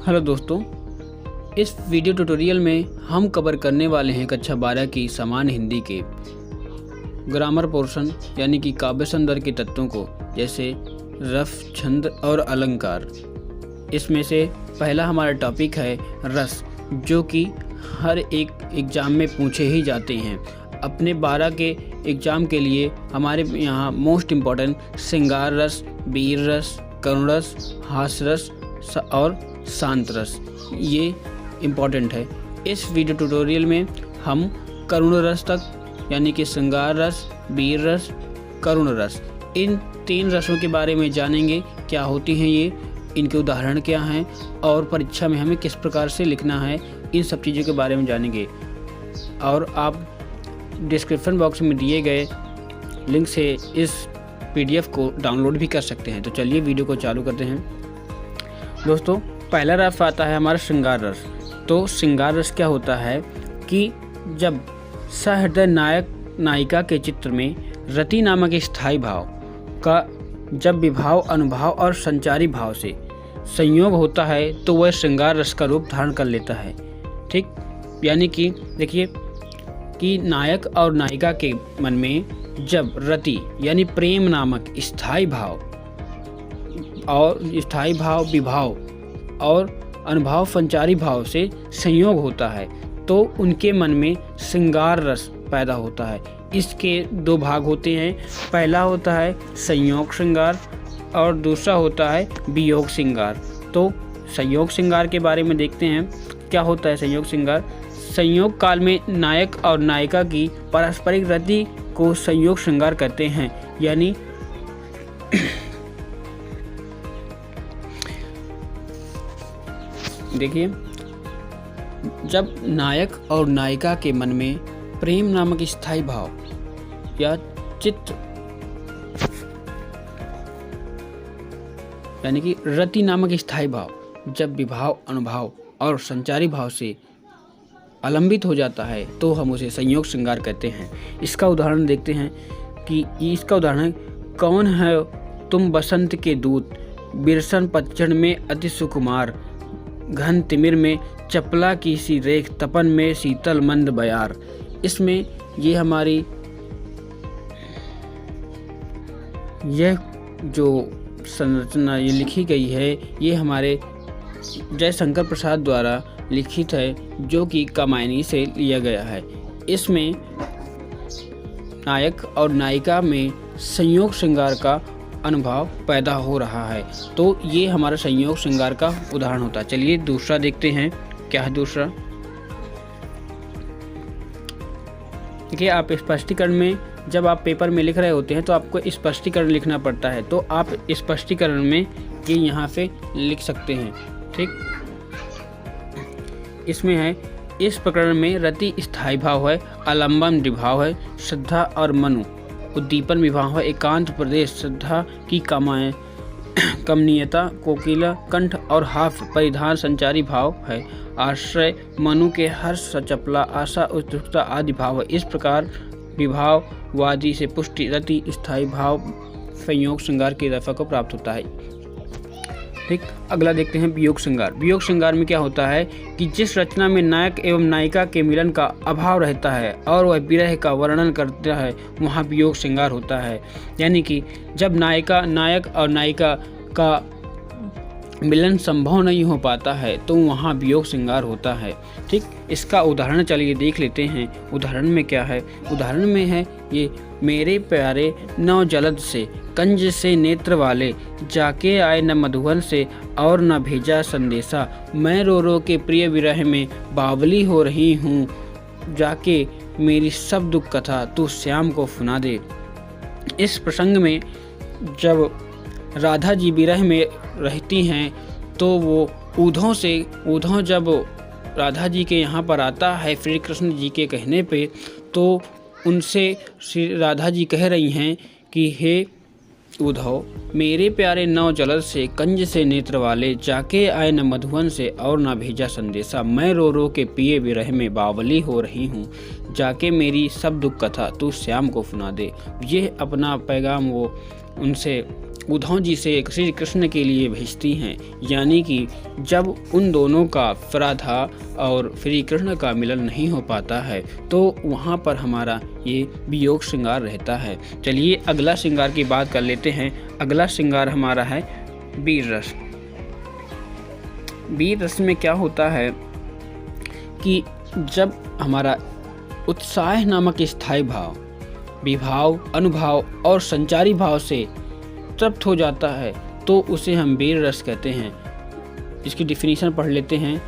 Hello दोस्तों, इस video tutorial में हम कवर करने वाले हैं कक्षा 12 की सामान्य हिंदी के ग्रामर पोर्शन यानी कि काव्य संदर्भ के तत्वों को, जैसे रस, छंद और अलंकार। इसमें से पहला हमारा टॉपिक है रस, जो कि हर एक एग्ज़ाम में पूछे ही जाते हैं। अपने 12 के एग्ज़ाम के लिए हमारे यहाँ मोस्ट इम्पॉर्टेंट श्रृंगार रस, वीर रस, करुण रस, हास्य रस और शांत रस, ये इम्पॉर्टेंट है। इस वीडियो ट्यूटोरियल में हम करुण रस तक यानी कि श्रृंगार रस, वीर रस, करुण रस, इन 3 रसों के बारे में जानेंगे। क्या होती हैं ये, इनके उदाहरण क्या हैं और परीक्षा में हमें किस प्रकार से लिखना है, इन सब चीज़ों के बारे में जानेंगे। और आप डिस्क्रिप्शन बॉक्स में दिए गए लिंक से इस PDF को डाउनलोड भी कर सकते हैं। तो चलिए वीडियो को चालू करते हैं। दोस्तों, पहला रस आता है हमारा श्रृंगार रस। तो श्रृंगार रस क्या होता है कि जब सहृदय नायक नायिका के चित्र में रति नामक स्थायी भाव का जब विभाव, अनुभाव और संचारी भाव से संयोग होता है तो वह श्रृंगार रस का रूप धारण कर लेता है। ठीक, यानी कि देखिए कि नायक और नायिका के मन में जब रति यानी प्रेम नामक स्थायी भाव और विभाव और अनुभाव संचारी भाव से संयोग होता है तो उनके मन में श्रृंगार रस पैदा होता है। इसके 2 भाग होते हैं। पहला होता है संयोग श्रृंगार और दूसरा होता है वियोग श्रृंगार। तो संयोग श्रृंगार के बारे में देखते हैं। क्या होता है संयोग श्रृंगार? संयोग काल में नायक और नायिका की पारस्परिक रति को संयोग श्रृंगार कहते हैं। यानी देखिए, जब नायक और नायिका के मन में प्रेम नामक स्थायी भाव या चित्त यानी कि रति नामक स्थायी भाव जब विभाव, अनुभाव और संचारी भाव से अलंबित हो जाता है तो हम उसे संयोग श्रृंगार कहते हैं। इसका उदाहरण देखते हैं कि इसका उदाहरण कौन है तुम बसंत के दूत, बिरसन पतझड़ में अति सुकुमार, घन तिमिर में चपला की सी रेख, तपन में शीतल मंद बयार। इसमें ये हमारी यह जो संरचना ये लिखी गई है ये हमारे जयशंकर प्रसाद द्वारा लिखित है, जो कि कामायनी से लिया गया है। इसमें नायक और नायिका में संयोग श्रृंगार का अनुभव पैदा हो रहा है, तो ये हमारा संयोग श्रृंगार का उदाहरण होता है। चलिए दूसरा देखते हैं। क्या है दूसरा? देखिए, आप स्पष्टीकरण में जब आप पेपर में लिख रहे होते हैं तो आपको स्पष्टीकरण लिखना पड़ता है, तो आप स्पष्टीकरण में ये यहाँ पे लिख सकते हैं। ठीक, इसमें है इस प्रकरण में रति स्थायी भाव है, आलम्बन विभाव है, श्रद्धा और मनु उद्दीपन विभाव है, एकांत प्रदेश श्रद्धा की कमनीयता, कोकिला कंठ और हाफ परिधान संचारी भाव है, आश्रय मनु के हर्ष, चपला, आशा, उत्सुकता आदि भाव है। इस प्रकार विभाववादी से पुष्टि रति स्थायी भाव संयोग श्रृंगार की दफा को प्राप्त होता है। ठीक, अगला देखते हैं वियोग श्रृंगार। वियोग श्रृंगार में क्या होता है कि जिस रचना में नायक एवं नायिका के मिलन का अभाव रहता है और वह विरह का वर्णन करता है वहाँ वियोग श्रृंगार होता है। यानी कि जब नायक और नायिका का मिलन संभव नहीं हो पाता है तो वहाँ वियोग श्रृंगार होता है। ठीक, इसका उदाहरण चलिए देख लेते हैं। उदाहरण में क्या है? उदाहरण में है ये मेरे प्यारे नौ जलद से, कंज से नेत्र वाले, जाके आए न मधुबन से और न भेजा संदेशा, मैं रो रो के प्रिय विरह में बावली हो रही हूँ, जाके मेरी सब दुख कथा तू श्याम को सुना दे। इस प्रसंग में जब राधा जी विरह में रहती हैं तो वो ऊधों जब राधा जी के यहाँ पर आता है श्री कृष्ण जी के कहने पे, तो उनसे श्री राधा जी कह रही हैं कि हे उद्धव, मेरे प्यारे नौ जलद से, कंज से नेत्र वाले, जाके आए न मधुबन से और न भेजा संदेशा, मैं रो रो के पिए विरह में बावली हो रही हूँ, जाके मेरी सब दुख कथा तू श्याम को सुना दे। ये अपना पैगाम वो उनसे उद्धव जी से श्री कृष्ण के लिए भेजती हैं। यानी कि जब उन दोनों का राधा और श्री कृष्ण का मिलन नहीं हो पाता है तो वहाँ पर हमारा ये वियोग श्रृंगार रहता है। चलिए अगला श्रृंगार की बात कर लेते हैं। अगला श्रृंगार हमारा है वीर रस। वीर रस में क्या होता है कि जब हमारा उत्साह नामक स्थायी भाव विभाव, अनुभव और संचारी भाव से तृप्त हो जाता है तो उसे हम वीर रस कहते हैं। इसकी डिफिनीशन पढ़ लेते हैं।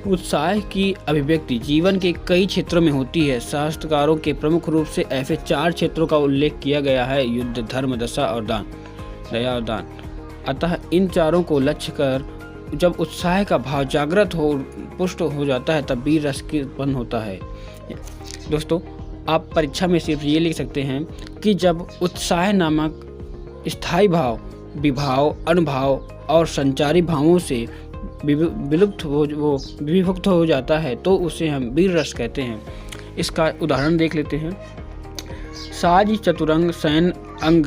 उत्साह की अभिव्यक्ति जीवन के कई क्षेत्रों में होती है। शास्त्रकारों के प्रमुख रूप से ऐसे 4 क्षेत्रों का उल्लेख किया गया है: युद्ध, धर्म, दशा और दान, दया और दान। अतः इन चारों को लक्ष्य कर जब उत्साह का भाव जागृत हो, पुष्ट हो जाता है तब वीर रस उत्पन्न होता है। दोस्तों, आप परीक्षा में सिर्फ ये लिख सकते हैं कि जब उत्साह नामक स्थायी भाव विभाव, अनुभव और संचारी भावों से विभक्त हो जाता है तो उसे हम वीर रस कहते हैं। इसका उदाहरण देख लेते हैं। साज चतुरंग सैन अंग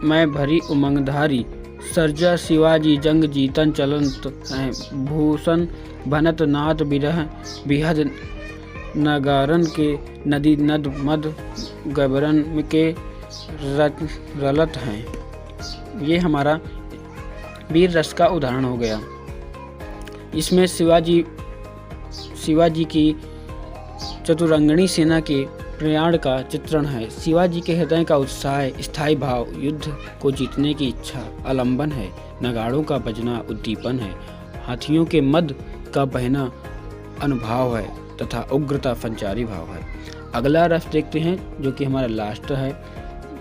मैं भरी उमंगधारी, सर्जा शिवाजी जंग जीतन चलंत हैं, भूषण भनत नाद बिरह बिहद नगारन के नदी नद मद गबरन के रलत हैं। ये हमारा वीर रस का उदाहरण हो गया। इसमें शिवाजी की चतुरंगणी सेना के प्रयाण का चित्रण है। शिवाजी के हृदय का उत्साह, स्थायी भाव, युद्ध को जीतने की इच्छा आलंबन है। नगाड़ों का बजना उद्दीपन है। हाथियों के मद का बहना अनुभव है तथा उग्रता संचारी भाव है। अगला रस देखते हैं जो कि हमारा लास्ट है,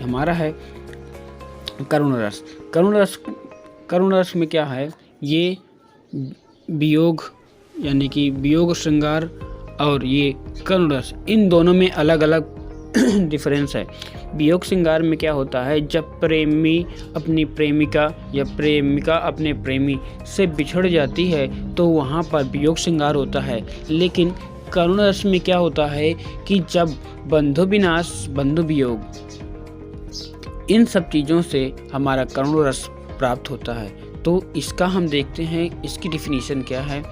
हमारा है करुण रस। करुण रस में क्या है, ये वियोग यानी कि वियोग श्रृंगार और ये करुण रस, इन दोनों में अलग अलग डिफरेंस है। वियोग श्रृंगार में क्या होता है, जब प्रेमी अपनी प्रेमिका या प्रेमिका अपने प्रेमी से बिछड़ जाती है तो वहाँ पर वियोग श्रृंगार होता है। लेकिन करुण रस में क्या होता है कि जब बंधु विनाश, बंधु वियोग, इन सब चीज़ों से हमारा करुण रस प्राप्त होता है। तो इसका हम देखते हैं, इसकी डिफिनीशन क्या है।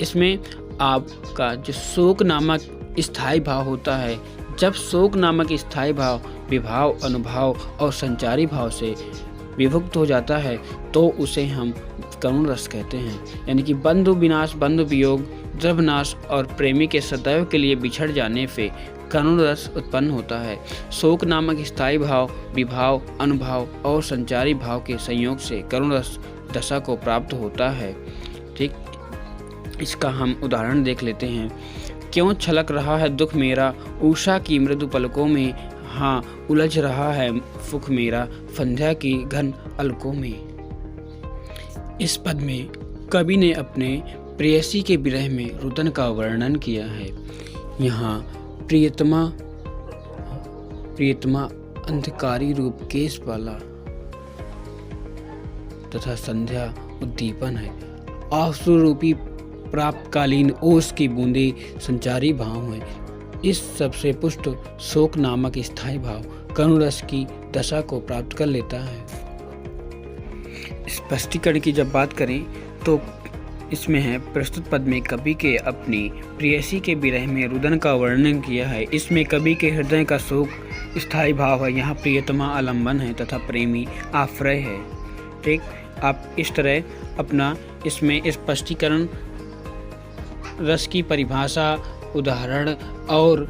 इसमें आपका जो शोक नामक स्थायी भाव होता है, जब शोक नामक स्थायी भाव विभाव, अनुभव और संचारी भाव से विभक्त हो जाता है तो उसे हम करुण रस कहते हैं। यानी कि बंधु विनाश, बंधु वियोग, द्रवनाश और प्रेमी के सदैव के लिए बिछड़ जाने से करुण रस उत्पन्न होता है। शोक नामक स्थायी भाव विभाव, अनुभव और संचारी भाव के संयोग से करुण रस दशा को प्राप्त होता है। ठीक, इसका हम उदाहरण देख लेते हैं। क्यों छलक रहा है दुख मेरा, उषा की मृदु पलकों में, हाँ उलझ रहा है सुख मेरा, संध्या की घन अलकों में। इस पद में कवि ने अपने प्रेयसी के विरह में रुदन का वर्णन किया है। यहाँ प्रियतमा अंधकारी रूप केश वाला तथा संध्या उद्दीपन है। आंसू रूपी प्राप्तकालीन ओस की बूंदे संचारी भाव है। इस सबसे पुष्ट शोक नामक स्थायी भाव करुण रस की दशा को प्राप्त कर लेता है। स्पष्टीकरण की जब बात करें तो इसमें है, प्रस्तुत पद में कवि के अपनी प्रेयसी के विरह में रुदन का वर्णन किया है। इसमें कवि के हृदय का शोक स्थायी भाव है। यहाँ प्रियतमा आलम्बन है तथा प्रेमी आश्रय है। ठीक, आप इस तरह अपना इसमें स्पष्टीकरण, रस की परिभाषा, उदाहरण और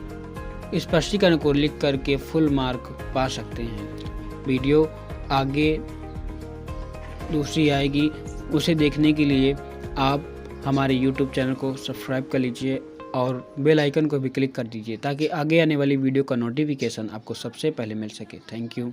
स्पष्टीकरण को लिख करके फुल मार्क पा सकते हैं। वीडियो आगे दूसरी आएगी, उसे देखने के लिए आप हमारे YouTube चैनल को सब्सक्राइब कर लीजिए और बेल आइकन को भी क्लिक कर दीजिए ताकि आगे आने वाली वीडियो का नोटिफिकेशन आपको सबसे पहले मिल सके। Thank you.